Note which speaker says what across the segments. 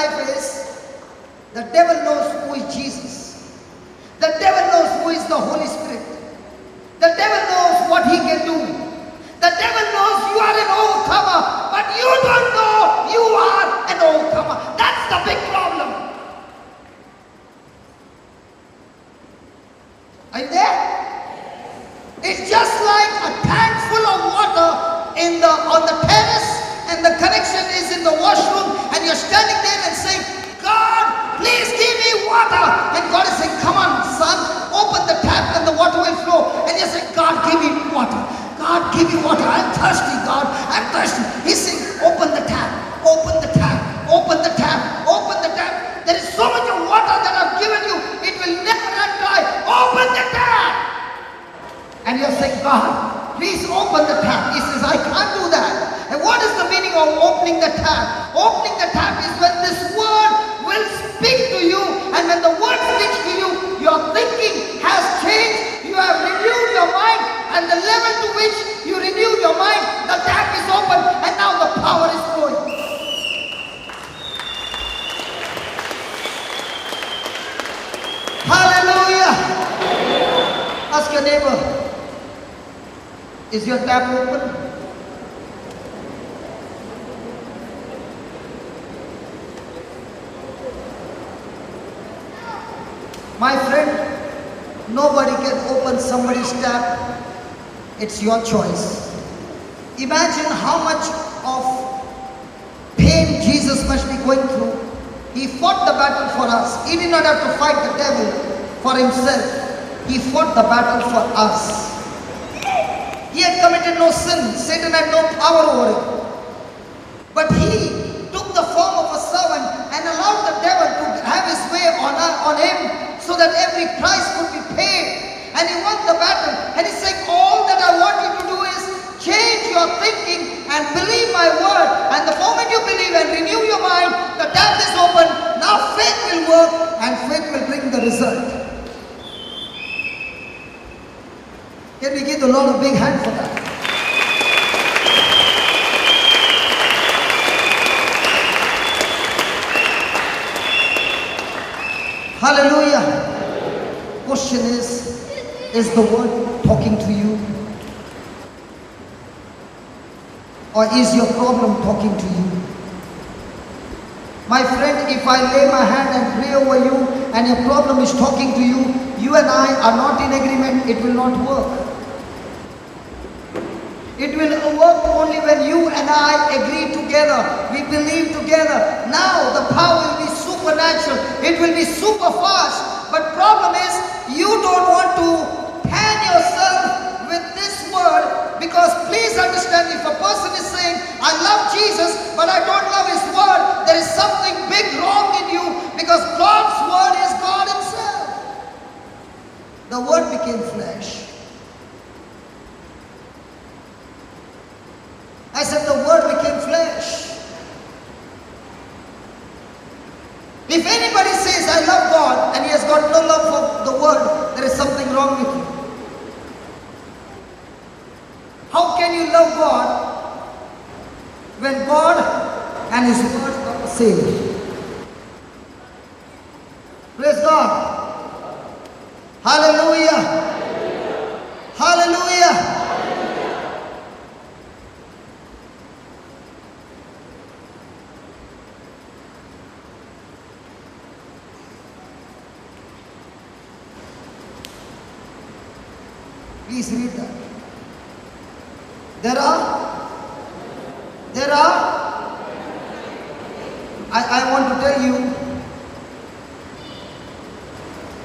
Speaker 1: life is, the devil knows who is Jesus. The devil knows who is the Holy Spirit. The devil knows what he can do. The devil knows you are an overcomer, but you don't know you are an overcomer. That's the big problem. Are you there? It's just like a tank full of water on the terrace, and the connection is in the washroom, and you're standing there and saying, God, please give me water. And God is saying, come on, son, open the tap and the water will flow. And you're saying, God, give me water. God, give me water. I'm thirsty, God. I'm thirsty. He's saying, open the tap, open the tap, open the tap, open the tap. There is so much of water that I've given you. It will never run dry. Open the tap. And you're saying, God, please open the tap. He says, I can't do that. And what is the meaning of opening the tap? Opening the tap is when this word will speak to you. And when the word speaks to you, your thinking has changed. You have renewed your mind. And the level to which you renew your mind, the tap is open. And now the power is flowing. Hallelujah. Ask your neighbor, is your tap open? My friend, nobody can open somebody's tap. It's your choice. Imagine how much of pain Jesus must be going through. He fought the battle for us. He did not have to fight the devil for himself. He fought the battle for us. He had committed no sin. Satan had no power over him. But he took the form of a servant and allowed the devil to have his way on him, so that every price could be paid. And he won the battle. And he's saying, all that I want you to do is change your thinking and believe my word. And the moment you believe and renew your mind, the tap is open. Now faith will work, and faith will bring the result. Can we give the Lord a big hand for that? Hallelujah. Question is the word talking to you? Or is your problem talking to you? My friend, if I lay my hand and pray over you and your problem is talking to you, you and I are not in agreement, it will not work. It will work only when you and I agree together. We believe together. Now the power will be supernatural. It will be super fast. But problem is, you don't want to pan yourself with this word, because please understand, if a person is saying, I love Jesus, but I don't love his word, there is something big wrong in you, because God's word is God himself. The word became flesh. I said the word became flesh. If anybody says, I love God, and he has got no love for the word, there is something wrong with you. How can you love God when God and his word are the same? Praise God. Hallelujah. Hallelujah. Please read that. There are, I want to tell you,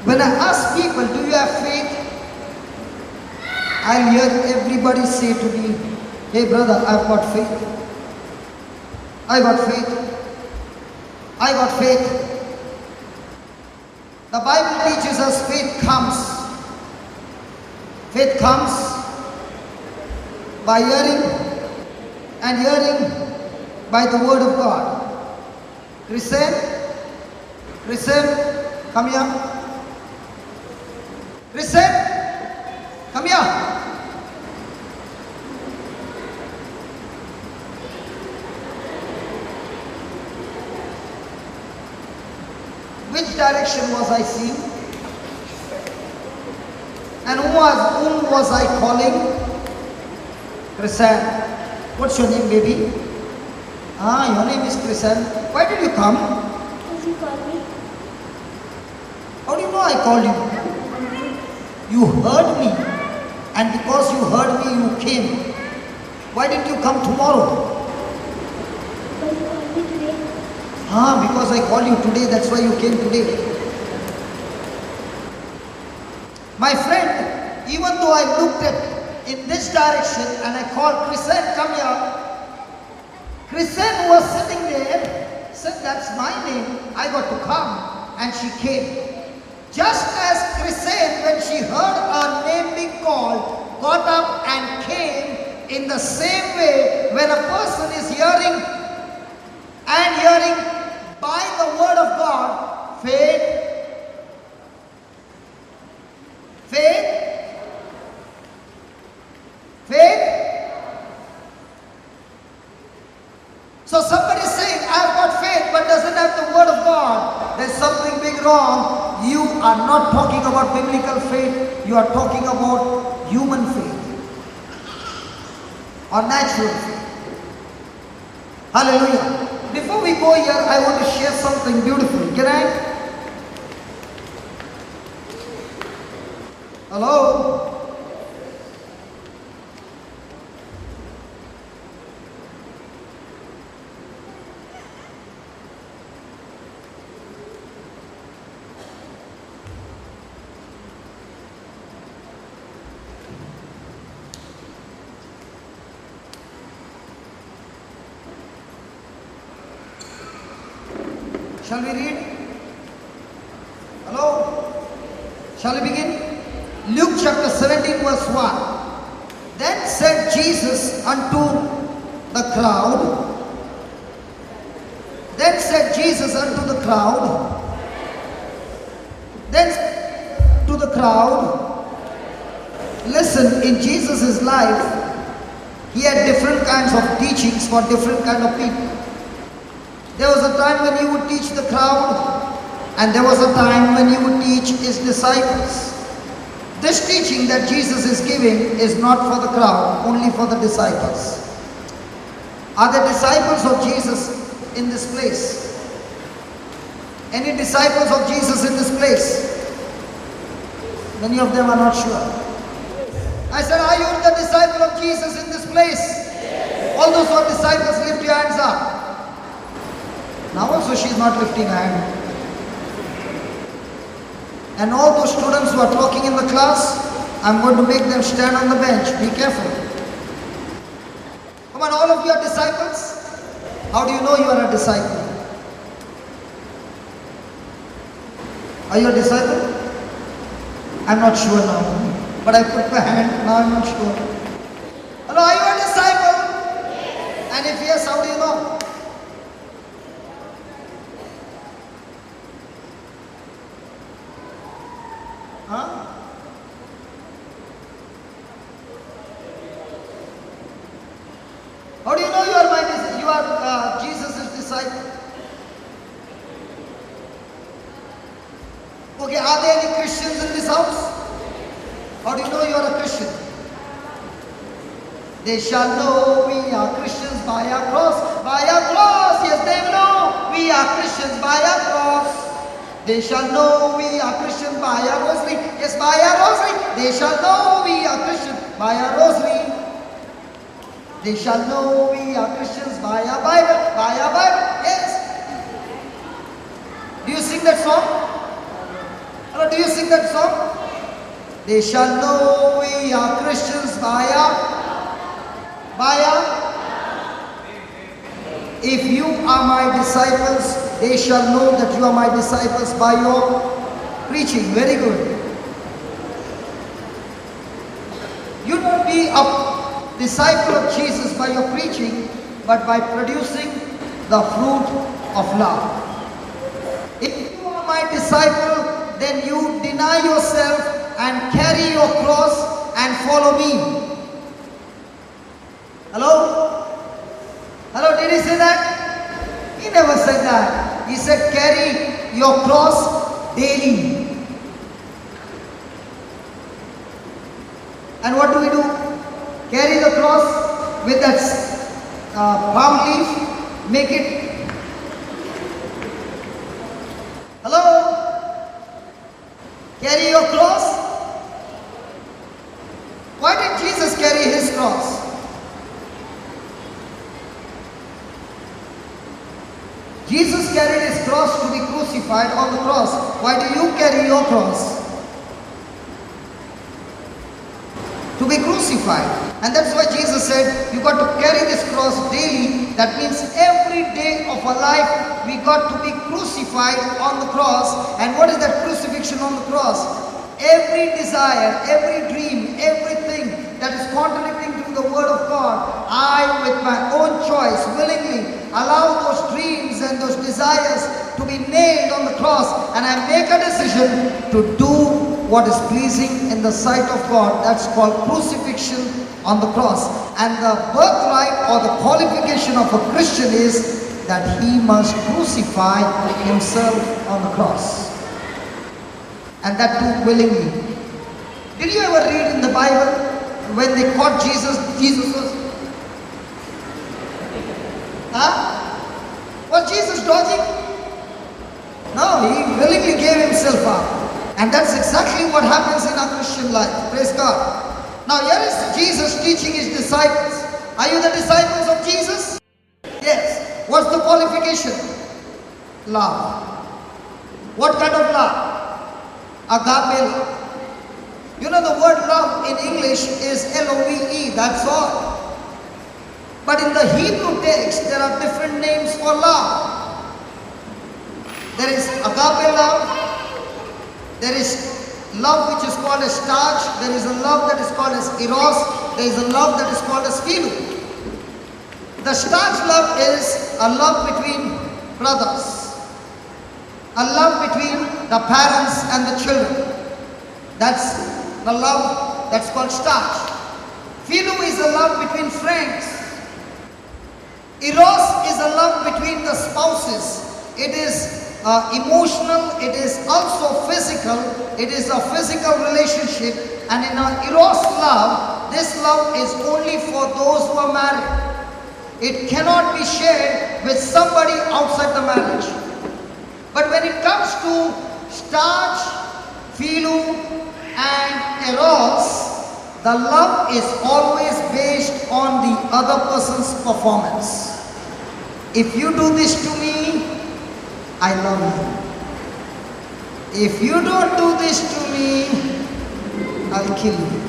Speaker 1: when I ask people, do you have faith? I'll hear everybody say to me, hey brother, I've got faith. I got faith. I got faith. The Bible teaches us faith comes. Faith comes by hearing, and hearing by the word of God. Christian, come here. Christian, come here. direction was I seeing? And whom was I calling? Krisan. What's your name, baby? Your name is Krisan. Why did you come?
Speaker 2: Because you called me.
Speaker 1: How do you know I called you? You heard me. And because you heard me, you came. Why didn't you come tomorrow?
Speaker 2: Because you called me today.
Speaker 1: Because I called you today, that's why you came today. My friend, even though I looked at in this direction and I called Krisan, come here. Krisan was sitting there, said, that's my name, I got to come, and she came. Just as Krisan, when she heard her name being called, got up and came, in the same way, when a person is hearing by the word of God, faith, so somebody is saying, I've got faith, but doesn't have the word of God. There's something big wrong. You are not talking about biblical faith. You are talking about human faith or natural faith. Hallelujah. Before we go here, I want to share something beautiful. Can I? Hello? Shall we read? Hello? Shall we begin? Luke chapter 17 verse 1. Then said Jesus unto the crowd. Then said Jesus unto the crowd. Then to the crowd. Listen, in Jesus' life, he had different kinds of teachings for different kind of people. There was a time when he would teach the crowd, and there was a time when he would teach his disciples. This teaching that Jesus is giving is not for the crowd, only for the disciples. Are there disciples of Jesus in this place? Any disciples of Jesus in this place? Many of them are not sure. I said, are you the disciple of Jesus in this place? All those who are disciples, lift your hands up. Now also she is not lifting her hand. And all those students who are talking in the class, I'm going to make them stand on the bench. Be careful. Come on, all of you are disciples. How do you know you are a disciple? Are you a disciple? I'm not sure now. But I put my hand, now I'm not sure. Hello, are you a disciple? Yes. And if yes, how do you know? Huh? How do you know you are Jesus' disciple? Okay, are there any Christians in this house? How do you know you are a Christian? They shall know we are Christians by our cross. By our cross, yes, they will know we are Christians by our cross. They shall know we are Christians by our rosary. Yes, by our rosary. They shall know we are Christians by our rosary. They shall know we are Christians by our Bible. By our Bible. Yes. Do you sing that song? Hello, do you sing that song? They shall know we are Christians by our. If you are my disciples, they shall know that you are my disciples by your preaching. Very good. You don't be a disciple of Jesus by your preaching, but by producing the fruit of love. If you are my disciple, then you deny yourself and carry your cross and follow me. Hello? Hello, did he say that? He never said that. He said carry your cross daily. And what do? Carry the cross with that palm leaf, make it. Hello? Carry your cross. Why did Jesus carry his cross? Jesus carried his cross to be crucified on the cross. Why do you carry your cross? To be crucified. And that's why Jesus said, you got to carry this cross daily. That means every day of our life, we got to be crucified on the cross. And what is that crucifixion on the cross? Every desire, every dream, everything that is contradicting to the word of God, I with my own choice willingly allow those dreams and those desires to be nailed on the cross, and I make a decision to do what is pleasing in the sight of God. That's called crucifixion on the cross. And the birthright or the qualification of a Christian is that he must crucify himself on the cross. And that too willingly. Did you ever read in the Bible when they caught Jesus, Jesus was Jesus dodging? No, he willingly gave himself up. And that's exactly what happens in our Christian life. Praise God. Now here is Jesus teaching his disciples. Are you the disciples of Jesus? Yes. What's the qualification? Love. What kind of love? Agape love. You know, the word love in English is L-O-V-E, that's all. But in the Hebrew text, there are different names for love. There is agape love. There is love which is called as storge. There is a love that is called as eros. There is a love that is called as philo. The storge love is a love between brothers. A love between the parents and the children. That's the love that's called storge. Philo is a love between friends. Eros is a love between the spouses. It is emotional, it is also physical. It is a physical relationship. And in an Eros love, this love is only for those who are married. It cannot be shared with somebody outside the marriage. But when it comes to storge, philo, and eros, the love is always based on the other person's performance. If you do this to me, I love you. If you don't do this to me, I'll kill you.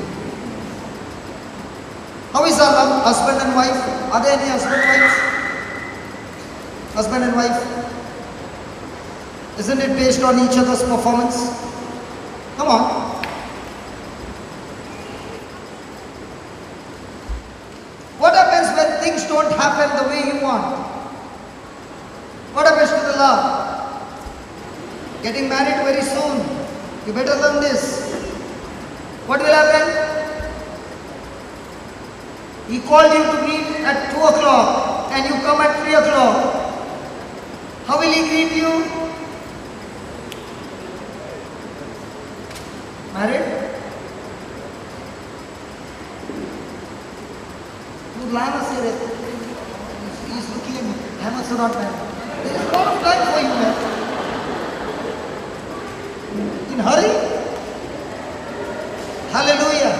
Speaker 1: How is our love, husband and wife? Are there any husband and wives? Husband and wife? Isn't it based on each other's performance? Come on. What happens when things don't happen the way you want? What happens to the love? Getting married very soon. You better learn this. What will happen? He called you to meet at 2 o'clock and you come at 3 o'clock. How will he greet you? Married? You lie say that. He's looking at me. I'm also not married. There is a lot of time for you, man. In hurry? Hallelujah.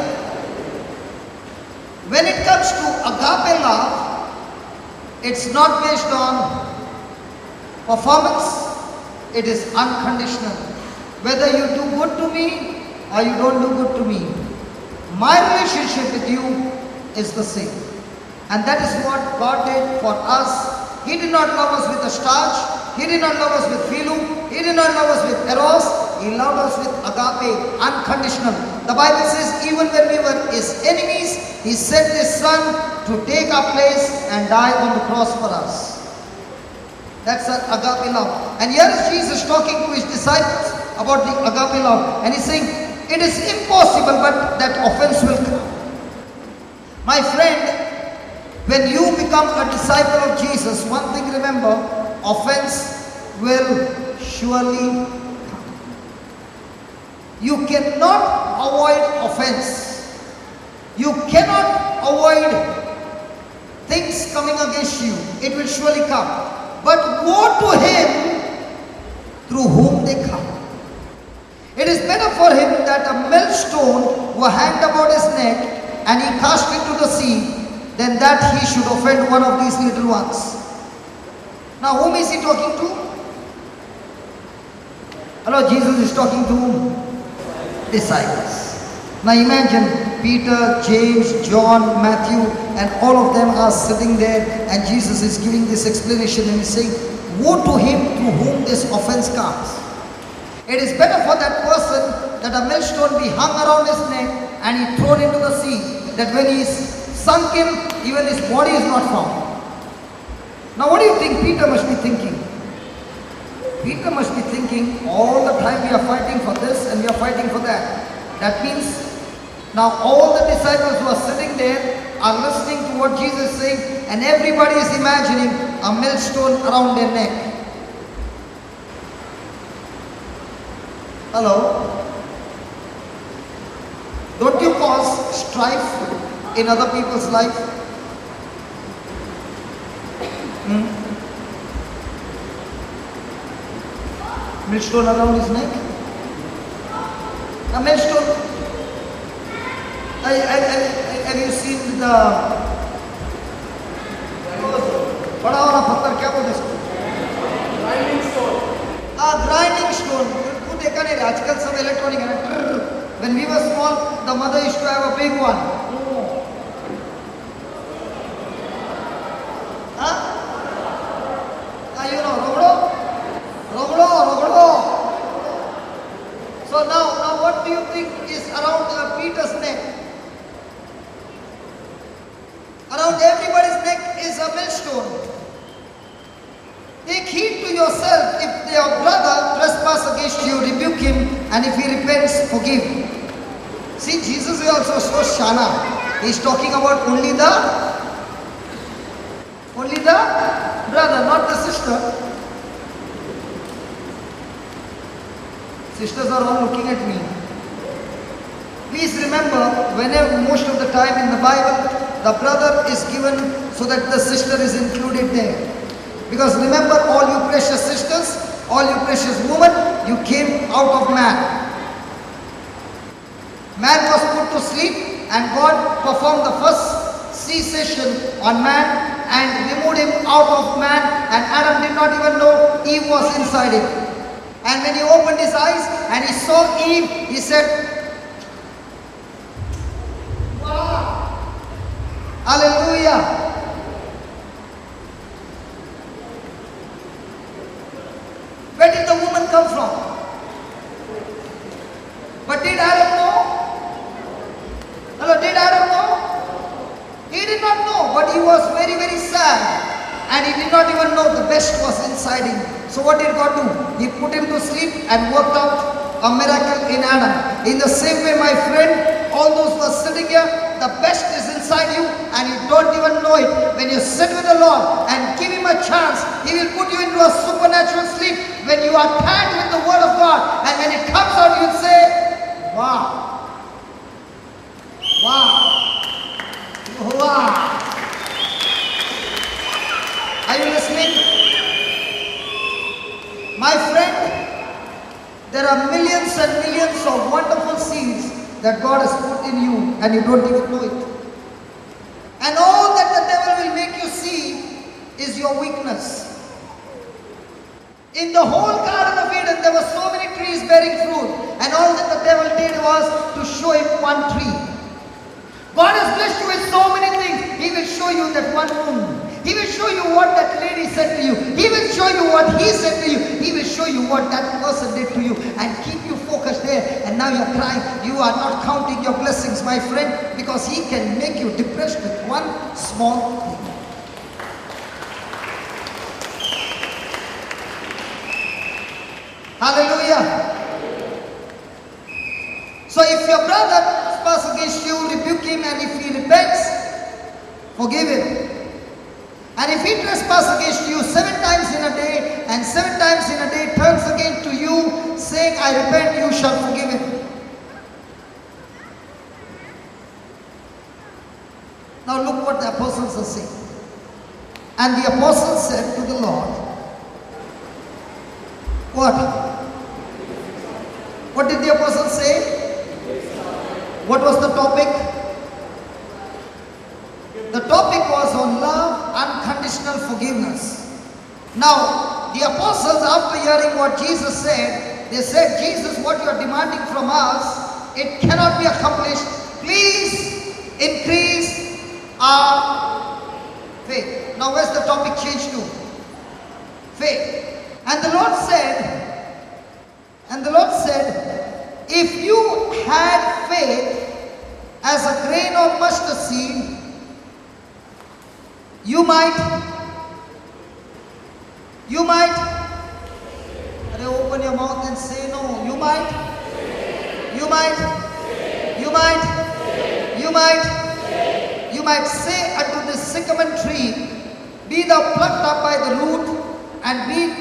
Speaker 1: When it comes to agape love, it's not based on performance. It is unconditional. Whether you do good to me or you don't do good to me, my relationship with you is the same. And that is what God did for us. He did not love us with a storge. He did not love us with philo. He did not love us with eros. He loved us with agape, unconditional. The Bible says even when we were his enemies, he sent his son to take our place and die on the cross for us. That's an agape love. And here is Jesus talking to his disciples about the agape love. And he's saying, it is impossible, but that offense will come. My friend, when you become a disciple of Jesus, one thing remember, offense will surely come. You cannot avoid offense. You cannot avoid things coming against you. It will surely come. But woe to him through whom they come. It is better for him that a millstone were hanged about his neck and he cast into the sea than that he should offend one of these little ones. Now whom is he talking to? Hello, Jesus is talking to whom? Disciples. Now imagine Peter, James, John, Matthew and all of them are sitting there and Jesus is giving this explanation and he's saying, woe to him through whom this offense comes. It is better for that person that a millstone be hung around his neck and he thrown into the sea, that when he is sunk in, even his body is not found. Now what do you think Peter must be thinking? Peter must be thinking, all the time we are fighting for this and we are fighting for that. That means now all the disciples who are sitting there are listening to what Jesus is saying and everybody is imagining a millstone around their neck. Hello? Don't you cause strife in other people's life? Millstone around his neck? A millstone. Have you seen the बड़ा वाला पत्थर क्या बोलते हैं इसको? Grinding stone. Grinding stone. तू देखा नहीं आजकल सब इलेक्ट्रॉनिक है ना? When we were small, the mother used to have a big one. You know, rogdo. So now what do you think is around Peter's neck? Around everybody's neck is a millstone. Take heed to yourself. If your brother trespass against you, rebuke him, and if he repents, forgive. See, Jesus is also so shana. He's talking about only the brother, not the sister. Sisters are all looking at me. Please remember, whenever most of the time in the Bible, the brother is given so that the sister is included there. Because remember, all you precious sisters, all you precious women, you came out of man. Man was put to sleep and God performed the first C-section on man and removed him out of man, and Adam did not even know Eve was inside him. And when he opened his eyes and he saw Eve, he said, wow, hallelujah. Where did the woman come from? But did Adam know? Hello, did Adam know? He did not know, but he was very, very sad. And he did not even know the best was inside him. So what did God do? He put him to sleep and worked out a miracle in Adam. In the same way, my friend, all those who are sitting here, the best is inside you and you don't even know it. When you sit with the Lord and give him a chance, he will put you into a supernatural sleep when you are tagged with the word of God. And when it comes out, you will say, wow. Wow. Wow. Are you listening? My friend, there are millions and millions of wonderful seeds that God has put in you and you don't even know it. And all that the devil will make you see is your weakness. In the whole Garden of Eden, there were so many trees bearing fruit, and all that the devil did was to show him one tree. God has blessed you with so many things. He will show you that one room. He will show you what that lady said to you. He will show you what he said to you. He will show you what that person did to you and keep you focused there. And now you're crying. You are not counting your blessings, my friend, because he can make you depressed with one small thing. Hallelujah. So if your brother trespass against you, rebuke him, and if he repents, forgive him. And if he trespass against you 7 times in a day, and 7 times in a day turns again to you, saying, I repent, you shall forgive him. apostles are saying. And the apostles said to the Lord, what? What did the apostles say? What was the topic? The topic was on love, unconditional forgiveness. Now, the apostles, after hearing what Jesus said, they said, Jesus, what you are demanding from us, it cannot be accomplished. Please increase our faith. Now, where's the topic changed to? Faith. And the Lord said, if you had faith as a grain of mustard seed, you might, open your mouth and say no, you might say unto this sycamore tree, be thou plucked up by the root, and be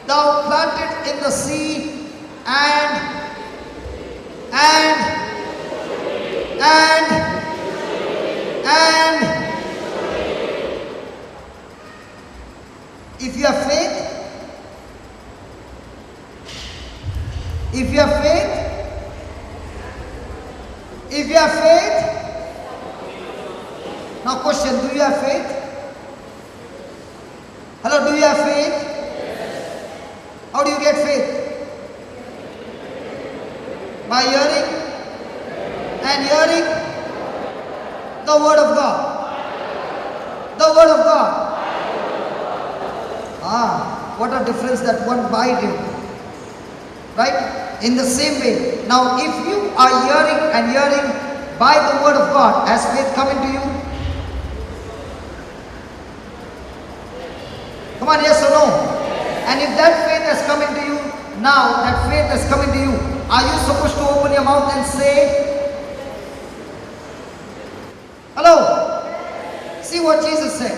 Speaker 1: thou planted in the sea, and if you have faith, now question, do you have faith? Hello, do you have faith? How do you get faith? By hearing and hearing the word of God. The word of God. What a difference that one by did. Right? In the same way. Now, if you are hearing by the word of God, has faith come into you? Come on, yes or no? And if that faith has come into you, now that faith has come into you, are you supposed to open your mouth and say, hello? See what Jesus said.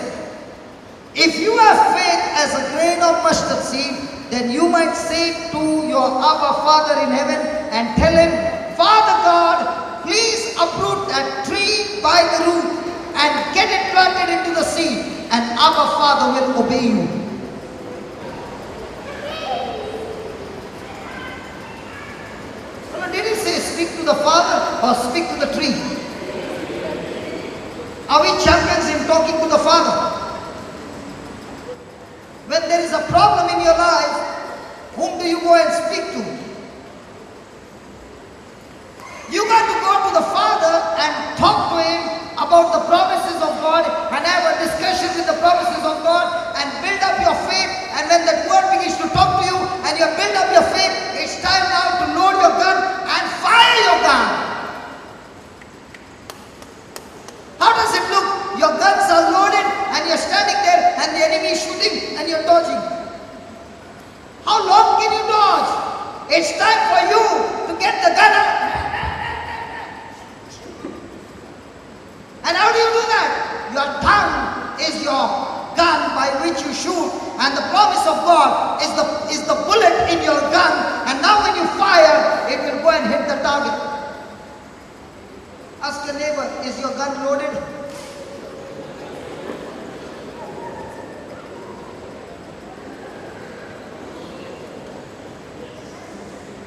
Speaker 1: If you have faith as a grain of mustard seed, then you might say to your Abba Father in heaven and tell him, Father God, please uproot that tree by the root and get it planted into the sea, and Abba Father will obey you. Did he say speak to the Father or speak to the tree? Are we champions in talking to the Father? When there is a problem in your life, whom do you go and speak to? You got to go to the Father and talk to Him about the promises of God and have a discussion with the promises of God and build up your faith. And when that word begins to talk to you and you build up your faith, it's time now to load your gun and fire your gun. How does it look? Your guns are loaded and you're standing there and the enemy is shooting and you're dodging. How long can you dodge? It's time for you to get the gun out. And how do you do that? Your tongue is your gun by which you shoot, and the promise of God is the bullet in your gun, and now when you fire, it will go and hit the target. Ask your neighbor, is your gun loaded?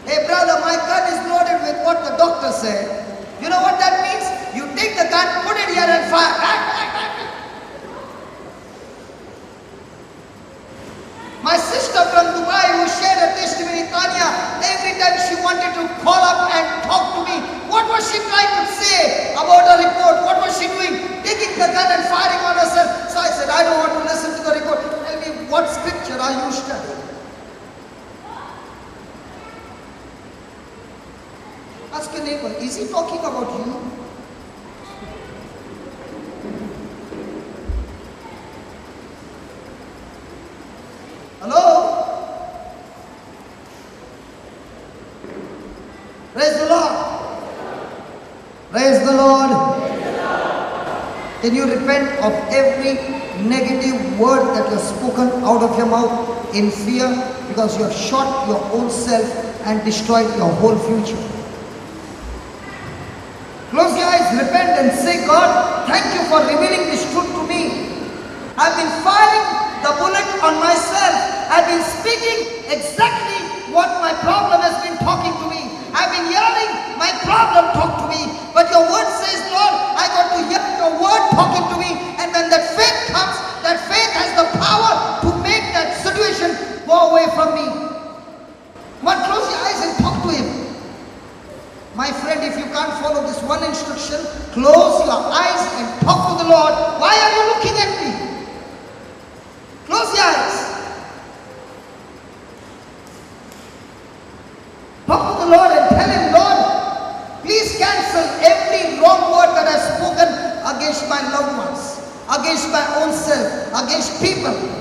Speaker 1: Hey brother, my gun is loaded with what the doctor said. You know what that means? You take the gun, put it here and fire. My sister from Dubai who shared a testimony, Tanya, every time she wanted to call up and talk to me, what was she trying to say about a report? What was she doing? Taking the gun and firing on herself. So I said, I don't want to listen to the report. Tell me, what scripture are you studying? Ask your neighbor, is he talking about you? Hello? Praise the Lord. Praise the Lord. Can you repent of every negative word that you have spoken out of your mouth in fear, because you have shot your own self and destroyed your whole future? Close your eyes, repent and say, God, thank you for revealing this truth to I've been firing the bullet on myself. I've been speaking exactly what my problem has been talking to me. I've been hearing my problem talk to me. But your word says, Lord, I got to hear your word talking to me. And when that faith comes, that faith has the power to make that situation go away from me. Come on, close your eyes and talk to him. My friend, if you can't follow this one instruction, close your eyes and talk to the Lord. Why are you looking at me? Close your eyes. Talk to the Lord and tell him, Lord, please cancel every wrong word that I've spoken against my loved ones, against my own self, against people.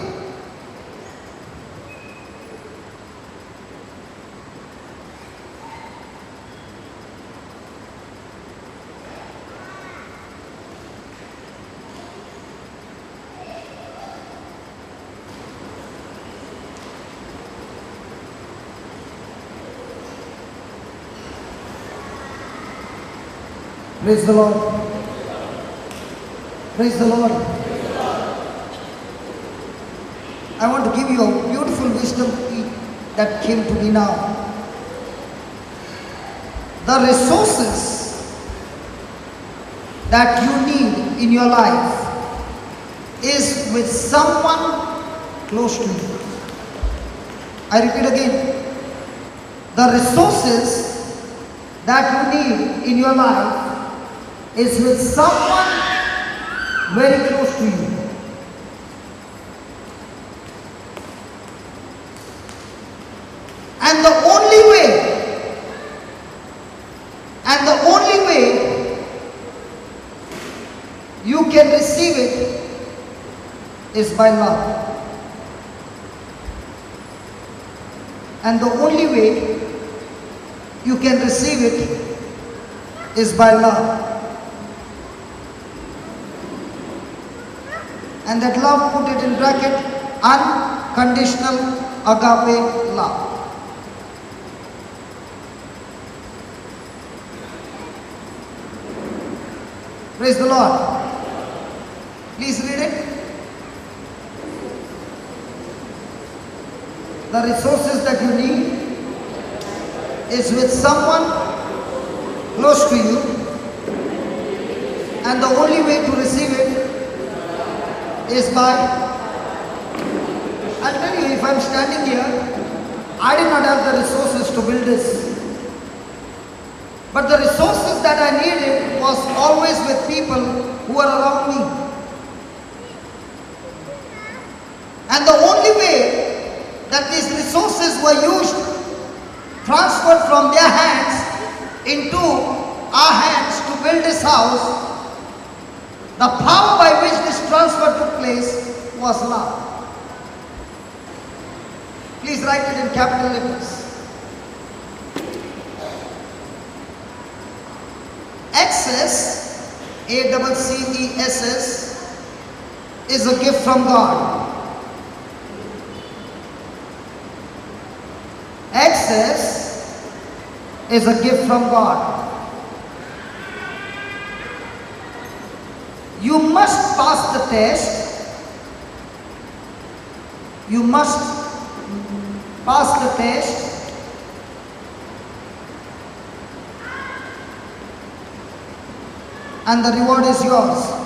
Speaker 1: Praise the Lord. Praise the Lord. I want to give you a beautiful wisdom that came to me now. The resources that you need in your life is with someone close to you. I repeat again. The resources that you need in your life is with someone very close to you. And the only way you can receive it is by love. And the only way you can receive it is by love. And that love, put it in bracket, unconditional agape love. Praise the Lord. Please read it. The resources that you need is with someone close to you, and the only way to receive it is by, I'll tell you, if I'm standing here, I did not have the resources to build this. But the resources that I needed was always with people who are around me. And the only way that these resources were used, transferred from their hands into our hands to build this house, the power by which this transfer took place was love. Please write it in capital letters. Access, ACCESS, is a gift from God. Access is a gift from God. You must pass the test. You must pass the test. And the reward is yours.